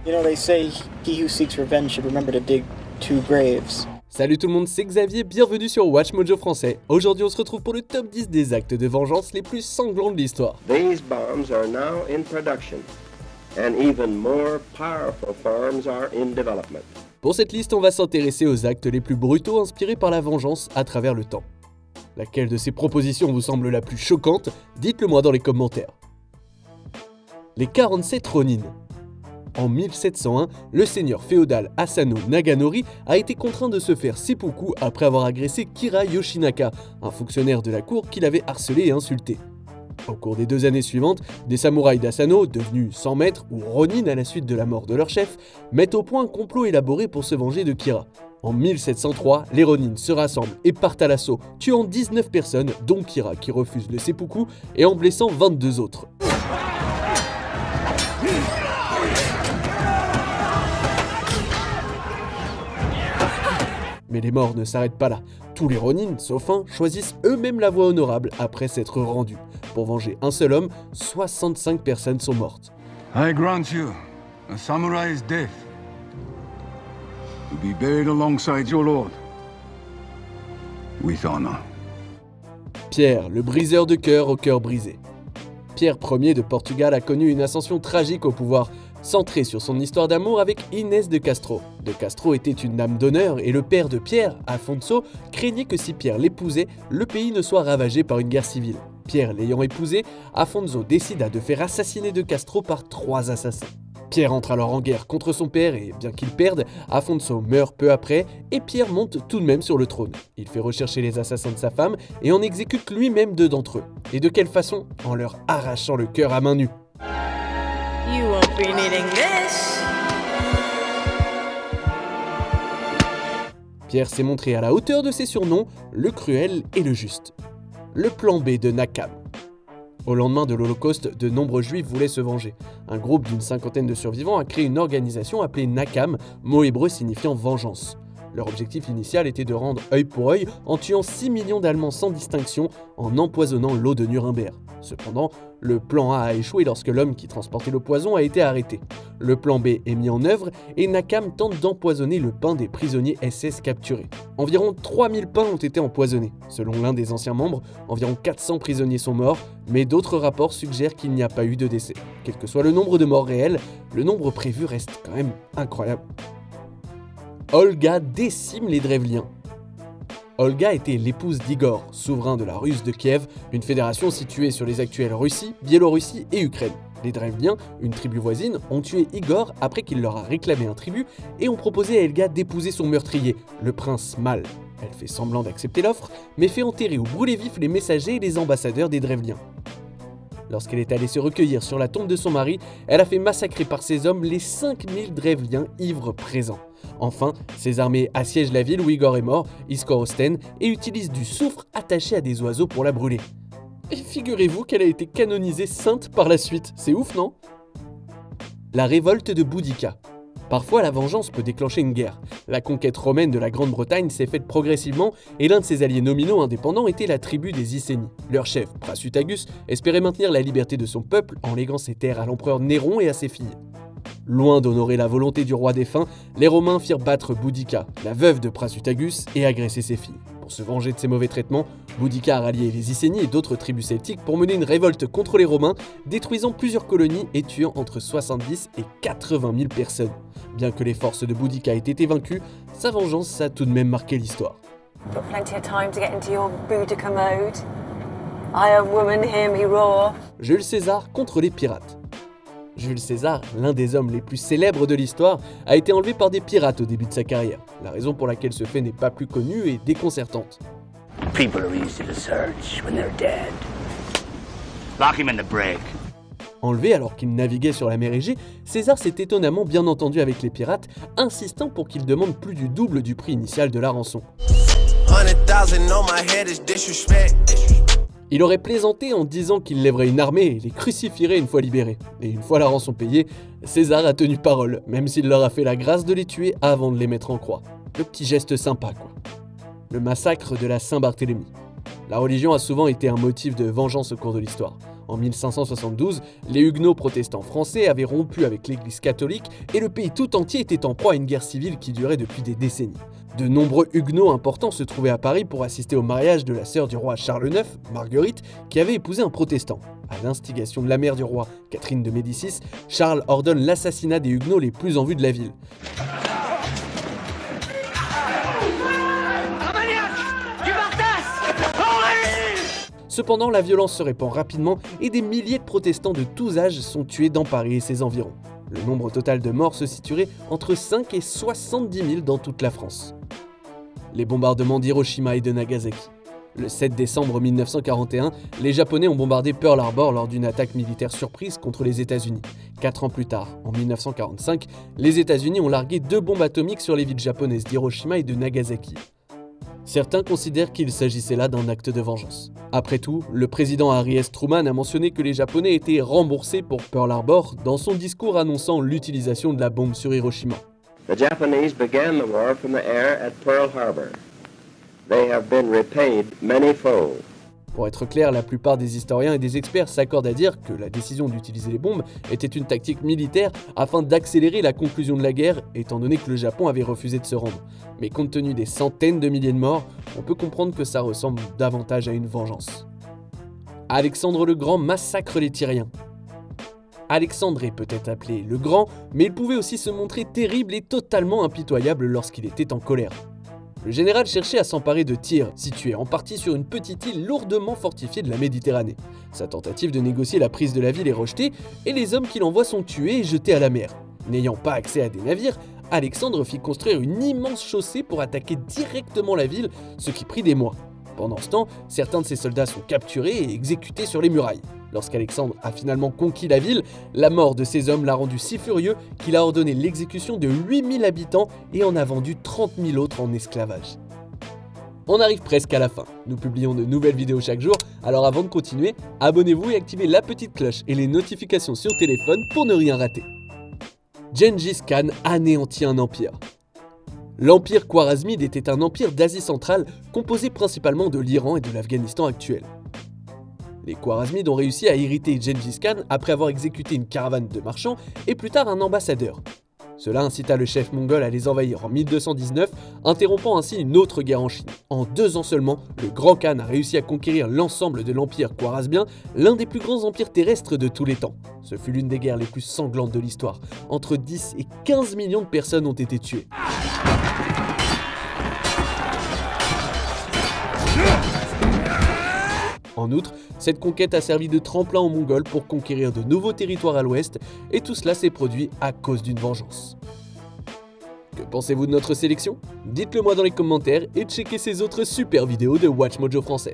You know, they say he who seeks revenge should remember to dig 2 graves. Salut tout le monde, c'est Xavier, bienvenue sur WatchMojo français. Aujourd'hui on se retrouve pour le top 10 des actes de vengeance les plus sanglants de l'histoire. These bombs are now in production, and even more powerful forms are in development. Pour cette liste, on va s'intéresser aux actes les plus brutaux inspirés par la vengeance à travers le temps. Laquelle de ces propositions vous semble la plus choquante? Dites-le moi dans les commentaires. Les 47 Ronin. En 1701, le seigneur féodal Asano Naganori a été contraint de se faire seppuku après avoir agressé Kira Yoshinaka, un fonctionnaire de la cour qui l'avait harcelé et insulté. Au cours des 2 années suivantes, des samouraïs d'Asano, devenus 100 maîtres ou Ronin à la suite de la mort de leur chef, mettent au point un complot élaboré pour se venger de Kira. En 1703, les Ronin se rassemblent et partent à l'assaut, tuant 19 personnes, dont Kira qui refuse le seppuku, et en blessant 22 autres. Mais les morts ne s'arrêtent pas là. Tous les Ronin, sauf un, choisissent eux-mêmes la voie honorable après s'être rendus. Pour venger un seul homme, 65 personnes sont mortes. I grant you a samurai's death to be buried alongside your lord with honor. Pierre, le briseur de cœur au cœur brisé. Pierre Ier de Portugal a connu une ascension tragique au pouvoir, centrée sur son histoire d'amour avec Inès de Castro. De Castro était une dame d'honneur et le père de Pierre, Afonso, craignait que si Pierre l'épousait, le pays ne soit ravagé par une guerre civile. Pierre l'ayant épousée, Afonso décida de faire assassiner de Castro par 3 assassins. Pierre entre alors en guerre contre son père et, bien qu'il perde, Afonso meurt peu après et Pierre monte tout de même sur le trône. Il fait rechercher les assassins de sa femme et en exécute lui-même 2 d'entre eux. Et de quelle façon? En leur arrachant le cœur à main nue. You won't be needing this. Pierre s'est montré à la hauteur de ses surnoms, le cruel et le juste. Le plan B de Nakam. Au lendemain de l'Holocauste, de nombreux Juifs voulaient se venger. Un groupe d'une 50aine de survivants a créé une organisation appelée Nakam, mot hébreu signifiant vengeance. Leur objectif initial était de rendre œil pour œil en tuant 6 millions d'Allemands sans distinction en empoisonnant l'eau de Nuremberg. Cependant, le plan A a échoué lorsque l'homme qui transportait le poison a été arrêté. Le plan B est mis en œuvre et Nakam tente d'empoisonner le pain des prisonniers SS capturés. Environ 3000 pains ont été empoisonnés. Selon l'un des anciens membres, environ 400 prisonniers sont morts, mais d'autres rapports suggèrent qu'il n'y a pas eu de décès. Quel que soit le nombre de morts réels, le nombre prévu reste quand même incroyable. Olga décime les Drevliens. Olga était l'épouse d'Igor, souverain de la Russe de Kiev, une fédération située sur les actuelles Russie, Biélorussie et Ukraine. Les Drevliens, une tribu voisine, ont tué Igor après qu'il leur a réclamé un tribut et ont proposé à Olga d'épouser son meurtrier, le prince Mal. Elle fait semblant d'accepter l'offre, mais fait enterrer ou brûler vifs les messagers et les ambassadeurs des Drevliens. Lorsqu'elle est allée se recueillir sur la tombe de son mari, elle a fait massacrer par ses hommes les 5000 Drevliens ivres présents. Enfin, ses armées assiègent la ville où Igor est mort, Iskorosten, et utilisent du soufre attaché à des oiseaux pour la brûler. Et figurez-vous qu'elle a été canonisée sainte par la suite, c'est ouf non? La révolte de Boudica. Parfois, la vengeance peut déclencher une guerre. La conquête romaine de la Grande-Bretagne s'est faite progressivement et l'un de ses alliés nominaux indépendants était la tribu des Icénies. Leur chef, Prasutagus, espérait maintenir la liberté de son peuple en léguant ses terres à l'empereur Néron et à ses filles. Loin d'honorer la volonté du roi défunt, les Romains firent battre Boudica, la veuve de Prasutagus, et agresser ses filles. Pour se venger de ses mauvais traitements, Boudica a rallié les Icénies et d'autres tribus celtiques pour mener une révolte contre les Romains, détruisant plusieurs colonies et tuant entre 70 et 80 000 personnes. Bien que les forces de Boudica aient été vaincues, sa vengeance a tout de même marqué l'histoire. Got plenty of time to get into your Boudica mode. Iron woman, hear me roar. Jules César contre les pirates. Jules César, l'un des hommes les plus célèbres de l'histoire, a été enlevé par des pirates au début de sa carrière. La raison pour laquelle ce fait n'est pas plus connu est déconcertante. People are easy to search when they're dead. Lock him in the brig. Enlevé alors qu'il naviguait sur la mer Égée, César s'est étonnamment bien entendu avec les pirates, insistant pour qu'ils demandent plus du double du prix initial de la rançon. Il aurait plaisanté en disant qu'il lèverait une armée et les crucifierait une fois libérés. Et une fois la rançon payée, César a tenu parole, même s'il leur a fait la grâce de les tuer avant de les mettre en croix. Le petit geste sympa, quoi. Le massacre de la Saint-Barthélemy. La religion a souvent été un motif de vengeance au cours de l'histoire. En 1572, les Huguenots protestants français avaient rompu avec l'Église catholique et le pays tout entier était en proie à une guerre civile qui durait depuis des décennies. De nombreux Huguenots importants se trouvaient à Paris pour assister au mariage de la sœur du roi Charles IX, Marguerite, qui avait épousé un protestant. À l'instigation de la mère du roi, Catherine de Médicis, Charles ordonne l'assassinat des Huguenots les plus en vue de la ville. Cependant, la violence se répand rapidement et des milliers de protestants de tous âges sont tués dans Paris et ses environs. Le nombre total de morts se situerait entre 5 et 70 000 dans toute la France. Les bombardements d'Hiroshima et de Nagasaki. Le 7 décembre 1941, les Japonais ont bombardé Pearl Harbor lors d'une attaque militaire surprise contre les États-Unis. 4 ans plus tard, en 1945, les États-Unis ont largué 2 bombes atomiques sur les villes japonaises d'Hiroshima et de Nagasaki. Certains considèrent qu'il s'agissait là d'un acte de vengeance. Après tout, le président Harry S. Truman a mentionné que les Japonais étaient remboursés pour Pearl Harbor dans son discours annonçant l'utilisation de la bombe sur Hiroshima. The Japanese began the war from the air at Pearl Harbor. They have been repaid manyfold. Pour être clair, la plupart des historiens et des experts s'accordent à dire que la décision d'utiliser les bombes était une tactique militaire afin d'accélérer la conclusion de la guerre, étant donné que le Japon avait refusé de se rendre. Mais compte tenu des centaines de milliers de morts, on peut comprendre que ça ressemble davantage à une vengeance. Alexandre le Grand massacre les Tyriens. Alexandre est peut-être appelé le Grand, mais il pouvait aussi se montrer terrible et totalement impitoyable lorsqu'il était en colère. Le général cherchait à s'emparer de Tyr, situé en partie sur une petite île lourdement fortifiée de la Méditerranée. Sa tentative de négocier la prise de la ville est rejetée et les hommes qu'il envoie sont tués et jetés à la mer. N'ayant pas accès à des navires, Alexandre fit construire une immense chaussée pour attaquer directement la ville, ce qui prit des mois. Pendant ce temps, certains de ses soldats sont capturés et exécutés sur les murailles. Lorsqu'Alexandre a finalement conquis la ville, la mort de ces hommes l'a rendu si furieux qu'il a ordonné l'exécution de 8000 habitants et en a vendu 30 000 autres en esclavage. On arrive presque à la fin. Nous publions de nouvelles vidéos chaque jour, alors avant de continuer, abonnez-vous et activez la petite cloche et les notifications sur téléphone pour ne rien rater. Genghis Khan anéantit un empire. L'empire khwarazmide était un empire d'Asie centrale composé principalement de l'Iran et de l'Afghanistan actuel. Les Khwarazmides ont réussi à hériter Genghis Khan après avoir exécuté une caravane de marchands et plus tard un ambassadeur. Cela incita le chef mongol à les envahir en 1219, interrompant ainsi une autre guerre en Chine. En 2 ans seulement, le Grand Khan a réussi à conquérir l'ensemble de l'empire khwarazmien, l'un des plus grands empires terrestres de tous les temps. Ce fut l'une des guerres les plus sanglantes de l'histoire. Entre 10 et 15 millions de personnes ont été tuées. En outre, cette conquête a servi de tremplin aux Mongols pour conquérir de nouveaux territoires à l'ouest, et tout cela s'est produit à cause d'une vengeance. Que pensez-vous de notre sélection? Dites-le moi dans les commentaires et checkez ces autres super vidéos de WatchMojo français.